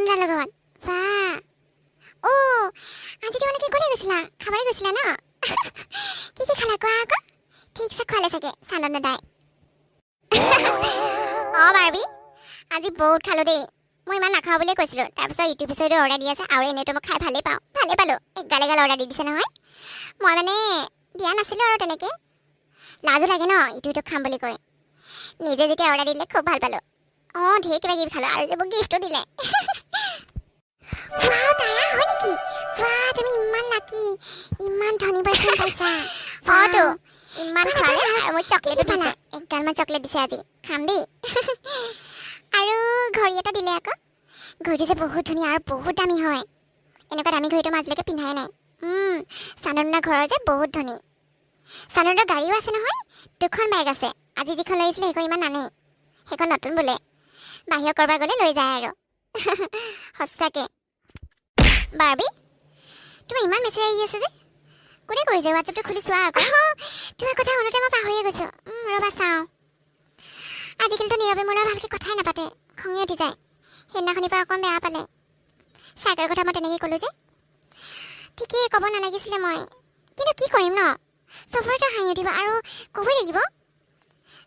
চান্দনৰ লগত বাহ আজি তোমালোকে ক'লে গৈছিলা খাবলৈ গৈছিলা ন কি খালা কোৱা আকৌ ঠিকছে খোৱালে চাগে চান্দন দাদাই বাৰ্বি আজি বহুত খালো দেই মই ইমান নাখাওঁ বুলিয়ে কৈছিলোঁ তাৰপিছত ইটো পিছতো অৰ্ডাৰ দি আছে আৰু এনেইতো মই খাই ভালেই পালোঁ এগাল অৰ্ডাৰ দি দিছে নহয় মই মানে দিয়া নাছিলোঁ আৰু তেনেকৈ লাজো লাগে ন ইটো খাম বুলি কৈ নিজে যেতিয়া অৰ্ডাৰ দিলে খুব ভাল পালোঁ ঢেৰ কিবা কিবি খালোঁ আৰু যে মোক গিফ্টো দিলে তাৰা হয় নেকি তুমি ইমান লাকি ইমান ধনী বয়ফ্ৰেণ্ড পাইছা তো ইমান খোৱালে আৰু মই চকলেটো দিছে এগালমান চকলেট দিছে আজি খাম দেই আৰু ঘড়ী এটা দিলে আকৌ ঘড়ীটো যে বহুত ধুনীয়া আৰু বহুত দামী হয় এনেকুৱা দামী ঘড়ীটো মই আজিলৈকে পিন্ধাই নাই চান্দনৰ ঘৰৰ যে বহুত ধনী চান্দনৰ গাড়ীও আছে নহয় 2খন বাইক আছে আজি যিখন লৈ আহিছিলে সেইখন ইমান নানেই সেইখন নতুন বোলে বাহিৰত কৰবাত গ'লে লৈ যায় আৰু সঁচাকে বাৰ্বি তুমি ইমান মেছেজ আহি আছে যে কোনে কৰিছে হোৱাটছএপটো খুলি চোৱা আকৌ তোমাৰ কথা শুনোতে মই পাহৰিয়ে গৈছোঁ ৰ'বা চাওঁ আজিকালিতো নীৰৱে মোৰ লগত ভালকৈ কথাই নাপাতে খঙে উঠি যায় সেইদিনাখনিৰ পৰা অকণ বেয়া পালে চাইকেলৰ কথা মই তেনেকৈ ক'লোঁ যে ঠিকেই ক'ব নালাগিছিলে মই কিন্তু কি কৰিম ন চবৰেতো হাঁহি উঠিব আৰু ক'বই লাগিব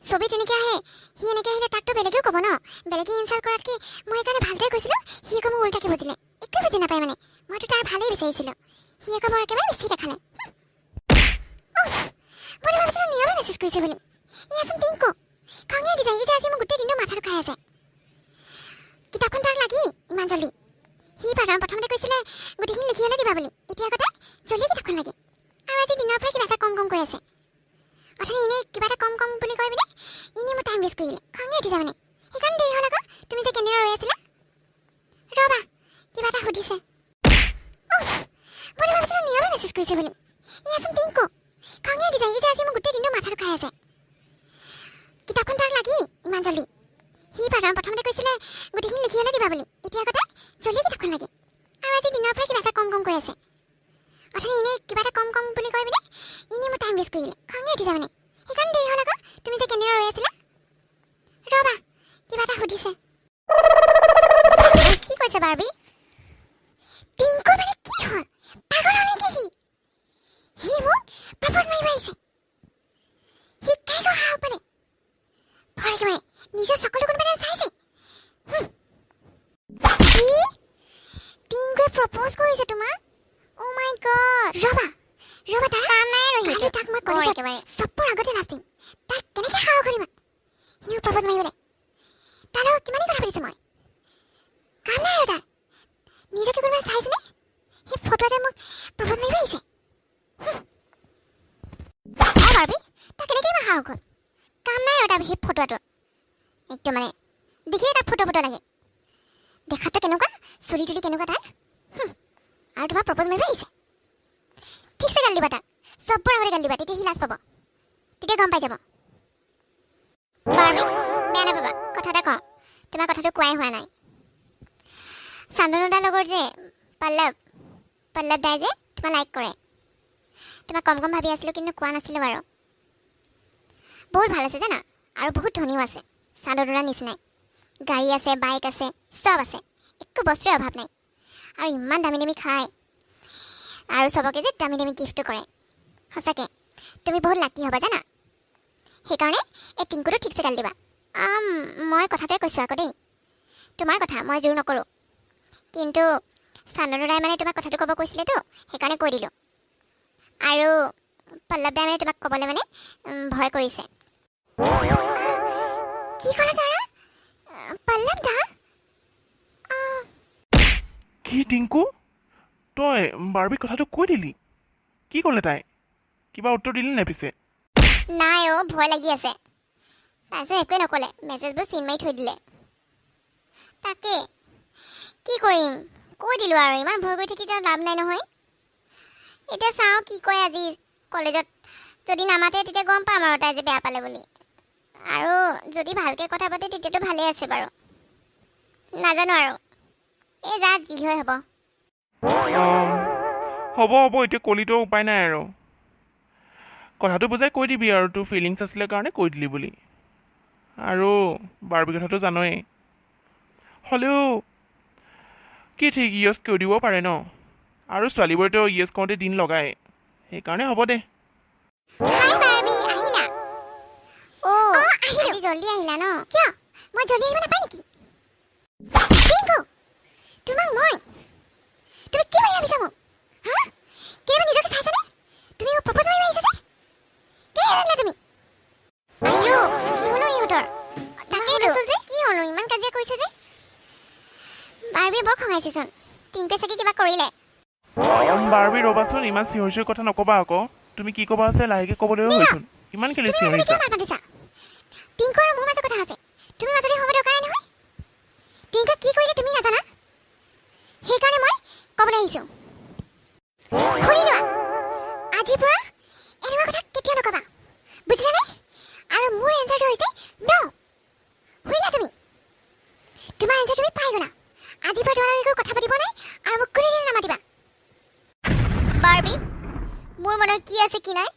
চবেই তেনেকৈ আহে সি এনেকৈ আহিলে তাকতো বেলেগেও ক'ব ন বেলেগে ইনচাল্ট কৰাতকৈ মই সেইকাৰণে ভালদৰে কৈছিলোঁ সি আকৌ মোক উল্টাকৈ বুজিলে একোৱে বুজি নাপায় মানে মইতো তাৰ ভালেই বিচাৰিছিলোঁ সি আকৌ বৰ একেবাৰে বেছি দেখালে মই ভাবিছিলোঁ নীৰৱে মেছেজ কৰিছে বুলি ইয়াচোন টিংকু খঙে উঠি যায় ই যে আজি মোক গোটেই দিনটো মাথাটো খাই আছে কিতাপখন তাক লাগি ইমান জল্দি সি প্ৰথমতে কৈছিলে গোটেইখিনি লিখি হ'লে দিবা বুলি এতিয়া আকৌ তাই জল্দি কিতাপখন লাগে আৰু আজি দিনৰ পৰা কিবা এটা কম কৈ আছে অথনি এনেই কিবা এটা কম বুলি কৈ পিনে এনেই মোৰ টাইম ৱেষ্ট কৰিলে খঙে উঠি যায় মানে সেইকাৰণে দেৰি হ'ল আকৌ তুমি যে কেনেদৰে ৰৈ আছিলা ৰ'বা কিবা এটা সুধিছে মই ভাবিছিলোঁ নীৰৱে মেছেজ কৰিছে বুলি ইয়াচোন টিংকু খঙে উঠি যায় ই যে আজি মোক গোটেই দিনটো মাথাটো খাই আছে কিতাপখন তাক লাগি ইমান জল্দি সি প্ৰথমতে কৈছিলে গোটেইখিনি লিখি হ'লে দিবা বুলি এতিয়া আকৌ তাই জল্দি কিতাপখন লাগে আৰু আজি দিনৰ পৰা কিবা এটা কম কৈ আছে অথনি এনেই কিবা এটা কম বুলি কৈ পিনে এনেই মোৰ টাইম ৱেষ্ট কৰিলে খঙে উঠি যায় মানে সেইকাৰণে দেৰি হ'ল আকৌ তুমি যে কেনেদৰে ৰৈ আছিলা ৰ'বা কিবা এটা সুধিছে কি কৈছে বাৰ্বি টিংকু মানে কি হ'ল পাগল হ'ল নেকি সি মোক প্ৰপ'জ মাৰিব আহিছে সি কেনেকৈ সাহস পালে ভয় একেবাৰে নিজৰ চকুলো কোনোবাই চাইছে টিংকুৱে প্ৰপ'জ কৰিছে তোমাক অ' মাই গড ৰ'বা তাৰ কাম নাই আৰু কালি তাক মই কলেজত একেবাৰে চবৰ আগতে নাচিম তাক কেনেকৈ সাহস কৰিম সি মোক প্ৰপ'জ মাৰিবলৈ তাৰ লগত কিমানেই কথা পাতিছোঁ মই কাম নাই আৰু তাৰ নিজকে কোনোবাই চাইছেনে সেই ফটো এটা মোক প্ৰপ'জ মাৰিব আহিছে বাৰ্বি তাক কেনেকৈ মই সাহস হ'ল কাম নাই আৰু তাৰ সেই ফটোটো একদম মানে দেখিলে তাক ফটো লাগে দেখাততো কেনেকুৱা চুলি তুলি কেনেকুৱা তাৰ আৰু তোমাৰ প্ৰপ'জ মাৰিব আহিছে ঠিকছে গাল দিবা তাক চবৰ আগতে গাল দিবা তেতিয়া সি লাজ পাব তেতিয়া গম পাই যাব বাৰ্বি বেয়া নাপাবা কথা এটা কওঁ তোমাৰ কথাটো কোৱাই হোৱা নাই চান্দনদাৰ লগৰ যে পল্লৱ দাই যে তোমাক লাইক কৰে তোমাক কম ভাবি আছিলোঁ কিন্তু কোৱা নাছিলোঁ বাৰু বহুত ভাল আছে জানা আৰু বহুত ধনীও আছে চান্দনদাৰ নিচিনাই গাড়ী আছে বাইক আছে চব আছে একো বস্তুৰে অভাৱ নাই আৰু ইমান দামী খায় আৰু চবকে যে দামী গিফ্টটো কৰে সঁচাকৈ তুমি বহুত লাকি হ'বা জানা সেইকাৰণে এই টিংকুটো ঠিকছে গাল দিবা মই কথাটোৱে কৈছোঁ আকৌ দেই তোমাৰ কথা মই জোৰ নকৰোঁ কিন্তু চান্দনদাই মানে তোমাক কথাটো ক'ব কৈছিলেতো সেইকাৰণে কৈ দিলোঁ আৰু পল্লৱ দাই মানে তোমাক ক'বলৈ মানে ভয় কৰিছে কি ক'লা তাৰা পল্লৱ দা কি টিংকু তই বাৰ্বিক কথাটো কৈ দিলি কি ক'লে তাই কিবা উত্তৰ দিলি নাই পিছে নাই ভয় লাগি আছে তাৰপিছত একোৱে নক'লে মেছেজবোৰ চিন মাৰি থৈ দিলে তাকে কি কৰিম কৈ দিলোঁ আৰু ইমান ভয় কৰি থাকি তাৰ লাভ নাই নহয় এতিয়া চাওঁ কি কয় আজি কলেজত যদি নামাতে তেতিয়া গম পাম আৰু তাই যে বেয়া পালে বুলি আৰু যদি ভালকৈ কথা পাতে তেতিয়াতো ভালেই আছে বাৰু নাজানো আৰু এই যা যি হয় হ'ব এতিয়া কলিতো উপায় নাই আৰু কথাটো বুজাই কৈ দিবি আৰু তোৰ ফিলিংছ আছিলে কাৰণে কৈ দিলি বুলি আৰু বাৰ্বি কথাটো জানই হ'লেও কি ঠিক ইয়েছ কৈ দিব পাৰে ন আৰু ছোৱালীবোৰেতো ইয়েছ কওঁতে দিন লগায় সেইকাৰণে হ'ব দে হাই বাৰ্বি আহিলা আহিলো জলদি আহিলা ন কিয় মই জলদি আহিব নাপায় নেকি টিংকু তোমাক মই তুমি কি বুলি ভাবিছা মোক হা কেতিয়াবা নিজকে চাইছানে তুমি মোক প্ৰপ'জ মাৰিব আহিছা যে কি আনিলা তুমি আইও কি হলো ইহঁতৰ তাকেইতো যে কি হলো ইমান কাজিয়া কৰিছে যে বাৰ্বি বৰ খঙাইছেচোন টিংকুৱে চাগে কিবা কৰিলে বাৰ্বি ৰ'বাচোন ইমান চিঞৰি চিঞৰি কথা নক'বা আকৌ তুমি কি ক'বা আছে লাহেকৈ ক'বলৈ হৈছোন ইমান কেলে চিঞৰিছা টিংকু আৰু মোৰ মাজত কথা আছে তুমি মাজতে হ'ব দৰকাৰ নহয় টিংকু কি কৰিলে তুমি নাজানা সেইকাৰণে মই ক'বলৈ আহিছোঁ শুনি লোৱা আজিৰ পৰা এনেকুৱা কথা কেতিয়াও নক'বা বুজিলা নাই আৰু মোৰ এনচাৰটো হৈছে ন শুনিলা তুমি তোমাৰ এনচাৰ তুমি পাই গ'লা আজিৰ পৰা তোমালোকে কথা পাতিব নাই আৰু মোক কোনোদিন নামাতিবা বাৰ্বি মোৰ মনত কি আছে কি নাই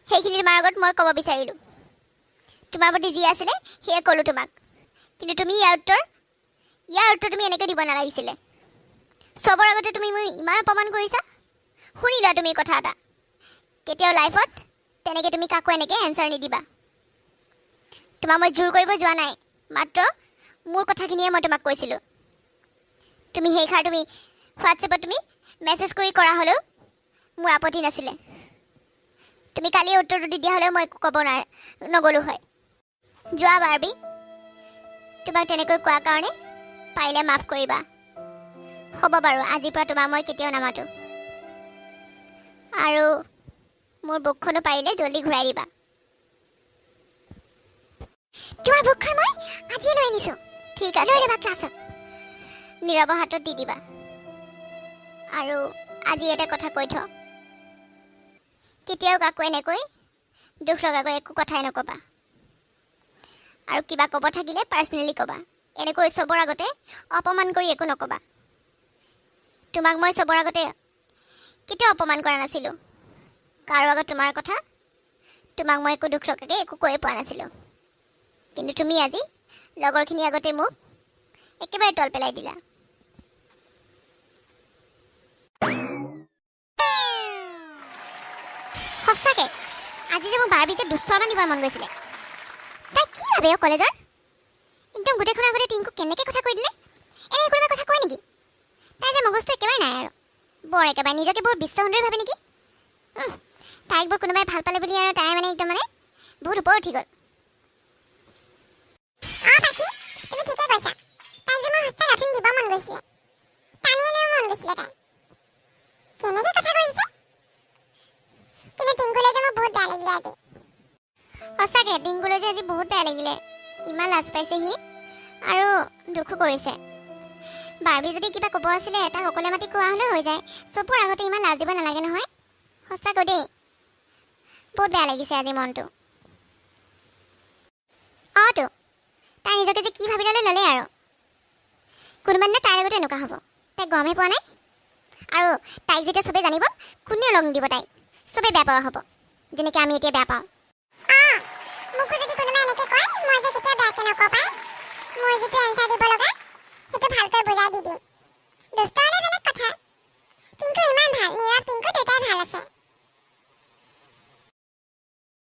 সেইখিনি তোমাৰ আগত মই ক'ব বিচাৰিলোঁ তোমাৰ প্ৰতি যি আছিলে সেয়া ক'লোঁ তোমাক কিন্তু তুমি ইয়াৰ উত্তৰ তুমি এনেকৈ দিব নালাগিছিলে চবৰ আগতে তুমি মোক ইমান অপমান কৰিছা শুনি লোৱা তুমি কথা এটা কেতিয়াও লাইফত তেনেকৈ তুমি কাকো এনেকৈ এনচাৰ নিদিবা তোমাক মই জোৰ কৰিব যোৱা নাই মাত্ৰ মোৰ কথাখিনিয়ে মই তোমাক কৈছিলোঁ তুমি সেইষাৰ তুমি হোৱাটছএপত তুমি মেছেজ কৰি কৰা হ'লেও মোৰ আপত্তি নাছিলে তুমি কালি উত্তৰটো দি দিয়া হ'লেও মই একো ক'ব নগ'লোঁ হয় যোৱা বাৰ্বি তোমাক তেনেকৈ কোৱাৰ কাৰণে পাৰিলে মাফ কৰিবা হ'ব বাৰু আজিৰ পৰা তোমাক মই কেতিয়াও নামাতো আৰু মোৰ বুকখনো পাৰিলে জলদি ঘূৰাই দিবা তোমাৰ বুকখন মই আজিয়ে লৈ আনিছোঁ ঠিক আছে লৈ ল'বা ক্লাছত নীৰৱৰ হাতত দি দিবা আৰু আজি এটা কথা কৈ থ কেতিয়াও কাকো এনেকৈ দুখ লগাকৈ একো কথাই নক'বা আৰু কিবা ক'ব থাকিলে পাৰ্চনেলি ক'বা এনেকৈ চবৰ আগতে অপমান কৰি একো নক'বা তোমাক মই চবৰ আগতে কেতিয়াও অপমান কৰা নাছিলোঁ কাৰো আগত তোমাৰ কথা তোমাক মই একো দুখ লগাকৈ একো কৈয়ে পোৱা নাছিলোঁ কিন্তু তুমি আজি লগৰখিনি আগতে মোক একেবাৰে তল পেলাই দিলা সঁচাকে আজি যে মোৰ বাৰ্বি যে দুষ্টৰমান দিবৰ মন গৈছিলে তাই কি ভাবে কলেজৰ একদম গোটেইখনৰ আগতে টিংকু কেনেকৈ কথা কৈ দিলে এনেকৈ কোনোবা কথা কয় নেকি তাই যে মগজটো একেবাৰে নাই আৰু বৰ একেবাৰে নিজকে বহুত বিশ্বসুন্দৰী ভাবে নেকি তাইক বৰ কোনোবাই ভাল পালে বুলি আৰু তাই মানে একদম মানে বহুত ওপৰত উঠি গ'ল তুমি ঠিকে কৈছা তাইক যে মোৰ সঁচাই অথনি দিব মন গৈছিলে টানি আনিব মন গৈছিলে তাই কেনেকৈ কথা কৈছে কিন্তু টিংকুলৈ যে মোৰ বহুত বেয়া লাগিলে আজি সঁচাকৈ টিংকুলৈ যে আজি বহুত বেয়া লাগিলে ইমান লাজ পাইছে সি আৰু দুখো কৰিছে বাৰ্বি যদি কিবা ক'ব আছিলে এটা সকলোৱে মাতি কোৱা হ'লে হৈ যায় চবৰ আগতে ইমান লাজ দিব নালাগে নহয় সঁচাকৈ দেই বহুত বেয়া লাগিছে আজি মনটো তো তাই নিজকে যে কি ভাবি ল'লে আৰু কোনোবা দিনা তাইৰ লগতে এনেকুৱা হ'ব তাই গমহে পোৱা নাই আৰু তাইক যেতিয়া চবেই জানিব কোনেও লগ নিদিব তাইক চবেই বেয়া পোৱা হ'ব যেনেকৈ আমি এতিয়া বেয়া পাওঁ মোকো যদি কোনোবাই এনেকৈ কয় মই যে কেতিয়াও বেয়াকৈ নকওঁ পাই মই যিটো এনচাৰ দিব লগা সেইটো ভালকৈ বুজাই দি দিম